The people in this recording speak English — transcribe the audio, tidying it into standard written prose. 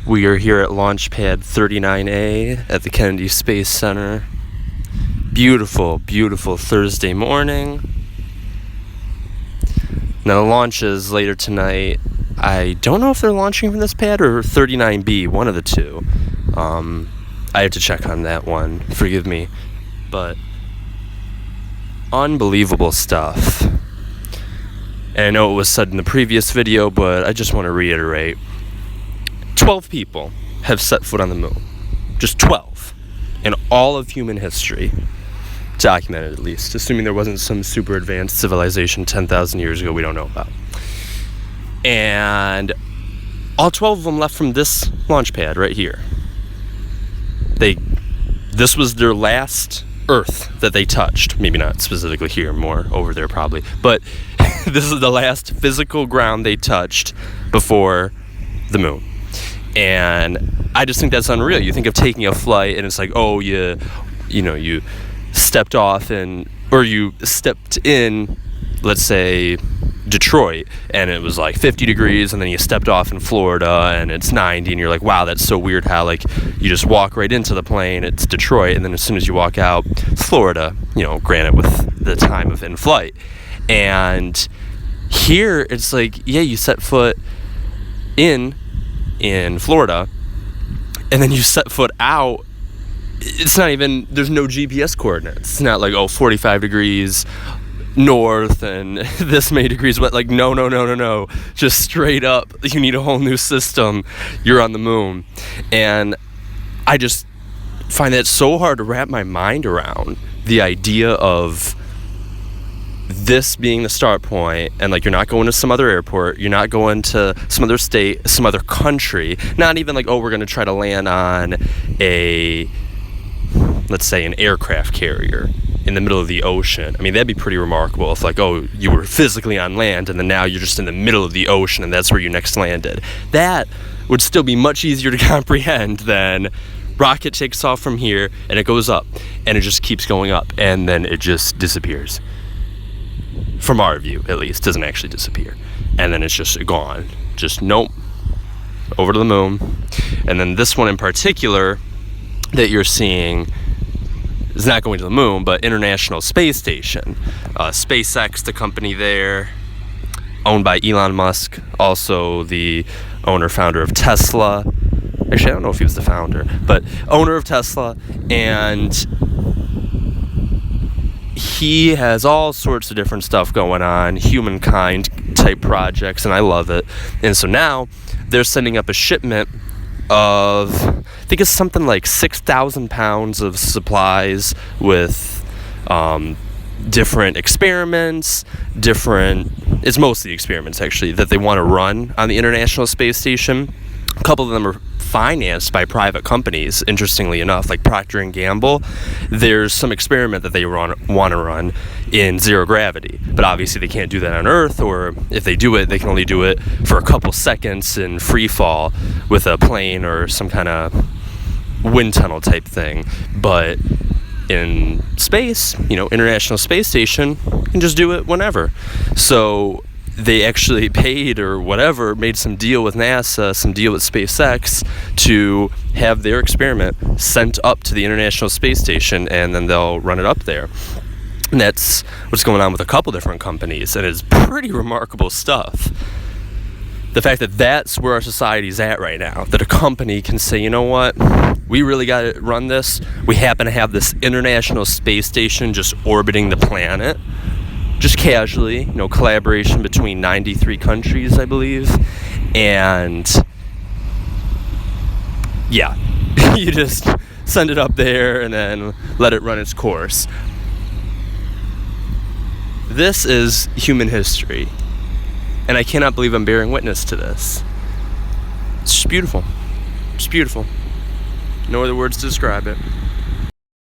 We are here at Launch Pad 39A at the Kennedy Space Center. Beautiful, beautiful Thursday morning. Now the launch is later tonight. I don't know if they're launching from this pad or 39B, one of the two. I have to check on that one, forgive me. But unbelievable stuff. And I know it was said in the previous video, but I just want to reiterate. 12 people have set foot on the moon. Just 12. In all of human history. Documented, at least. Assuming there wasn't some super advanced civilization 10,000 years ago we don't know about. And all 12 of them left from this launch pad right here. This was their last Earth that they touched. Maybe not specifically here, more over there probably. But this is the last physical ground they touched before the moon. And I just think that's unreal. You think of taking a flight and it's like, oh, you stepped off or you stepped in, let's say, Detroit, and it was like 50 degrees, and then you stepped off in Florida and it's 90, and you're like, wow, that's so weird how like you just walk right into the plane, it's Detroit, and then as soon as you walk out, it's Florida, granted with the time of in flight. And here it's like, yeah, you set foot in Florida, and then you set foot out. It's not even, there's no GPS coordinates. It's not like, 45 degrees north and this many degrees, but like, no. Just straight up, you need a whole new system. You're on the moon. And I just find that so hard to wrap my mind around, the idea of this being the start point, and like, you're not going to some other airport, you're not going to some other state, some other country, not even like, we're going to try to land on let's say an aircraft carrier in the middle of the ocean. I mean, that'd be pretty remarkable if like, you were physically on land and then now you're just in the middle of the ocean and that's where you next landed. That would still be much easier to comprehend than rocket takes off from here and it goes up and it just keeps going up and then it just disappears. From our view, at least, doesn't actually disappear. And then it's just gone. Just nope. Over to the moon. And then this one in particular that you're seeing is not going to the moon, but International Space Station. SpaceX, the company there, owned by Elon Musk, also the founder of Tesla. Actually, I don't know if he was the founder, but owner of Tesla, and he has all sorts of different stuff going on, humankind type projects, and I love it. And so now they're sending up a shipment of, I think it's something like 6,000 pounds of supplies with different experiments, it's mostly experiments actually, that they want to run on the International Space Station. A couple of them are financed by private companies, interestingly enough, like Procter & Gamble. There's some experiment that they want to run in zero gravity, but obviously they can't do that on Earth, or if they do it, they can only do it for a couple seconds in free fall with a plane or some kind of wind tunnel type thing. But in space, International Space Station, you can just do it whenever. So they actually paid or whatever, made some deal with NASA, some deal with SpaceX to have their experiment sent up to the International Space Station, and then they'll run it up there. And that's what's going on with a couple different companies, and it's pretty remarkable stuff. The fact that that's where our society's at right now, that a company can say, you know what, we really got to run this. We happen to have this International Space Station just orbiting the planet. Just casually, collaboration between 93 countries, I believe. And yeah, you just send it up there and then let it run its course. This is human history. And I cannot believe I'm bearing witness to this. It's just beautiful. It's beautiful. No other words to describe it.